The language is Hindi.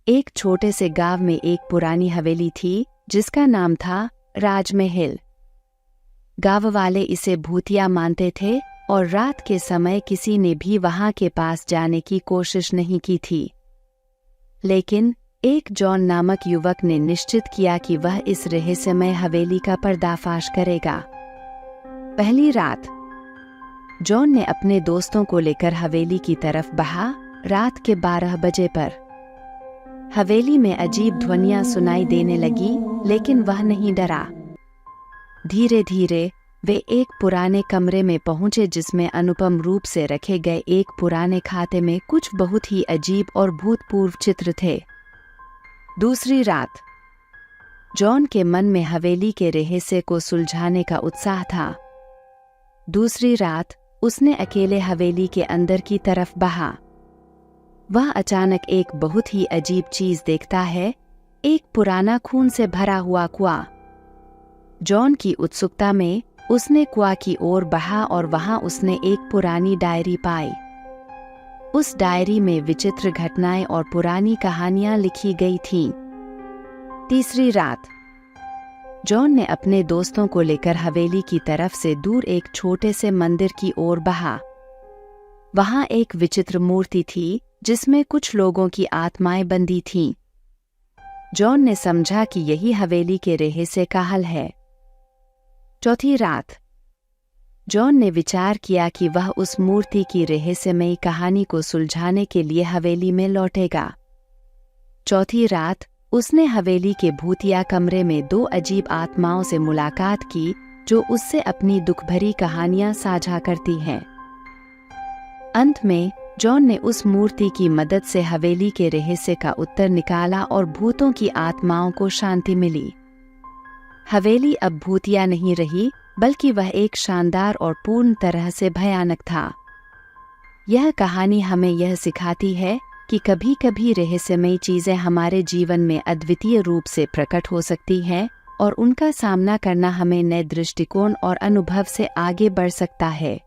एक छोटे से गांव में एक पुरानी हवेली थी जिसका नाम था राजमहल। गांव वाले इसे भूतिया मानते थे और रात के समय किसी ने भी वहां के पास जाने की कोशिश नहीं की थी। लेकिन एक जॉन नामक युवक ने निश्चित किया कि वह इस रहस्यमय हवेली का पर्दाफाश करेगा। पहली रात जॉन ने अपने दोस्तों को लेकर हवेली की तरफ बढ़ा। रात के 12 बजे पर हवेली में अजीब ध्वनियां सुनाई देने लगी, लेकिन वह नहीं डरा। धीरे धीरे वे एक पुराने कमरे में पहुंचे जिसमें अनुपम रूप से रखे गए एक पुराने खाते में कुछ बहुत ही अजीब और भूतपूर्व चित्र थे। दूसरी रात जॉन के मन में हवेली के रहस्य को सुलझाने का उत्साह था। दूसरी रात उसने अकेले हवेली के अंदर की तरफ बढ़ा। वह अचानक एक बहुत ही अजीब चीज देखता है, एक पुराना खून से भरा हुआ कुआं। जॉन की उत्सुकता में उसने कुआं की ओर बढ़ा और वहां उसने एक पुरानी डायरी पाई। उस डायरी में विचित्र घटनाएं और पुरानी कहानियां लिखी गई थीं। तीसरी रात जॉन ने अपने दोस्तों को लेकर हवेली की तरफ से दूर एक छोटे से मंदिर की ओर बढ़ा। वहां एक विचित्र मूर्ति थी जिसमें कुछ लोगों की आत्माएं बंधी थीं। जॉन ने समझा कि यही हवेली के रहस्य का हल है। चौथी रात जॉन ने विचार किया कि वह उस मूर्ति की रहस्यमयी कहानी को सुलझाने के लिए हवेली में लौटेगा। चौथी रात उसने हवेली के भूतिया कमरे में 2 अजीब आत्माओं से मुलाकात की जो उससे अपनी दुखभरी कहानियां साझा करती हैं। अंत में जॉन ने उस मूर्ति की मदद से हवेली के रहस्य का उत्तर निकाला और भूतों की आत्माओं को शांति मिली। हवेली अब भूतिया नहीं रही, बल्कि वह एक शानदार और पूर्ण तरह से भयानक था। यह कहानी हमें यह सिखाती है कि कभी-कभी रहस्यमयी चीजें हमारे जीवन में अद्वितीय रूप से प्रकट हो सकती हैं और उनका सामना करना हमें नए दृष्टिकोण और अनुभव से आगे बढ़ सकता है।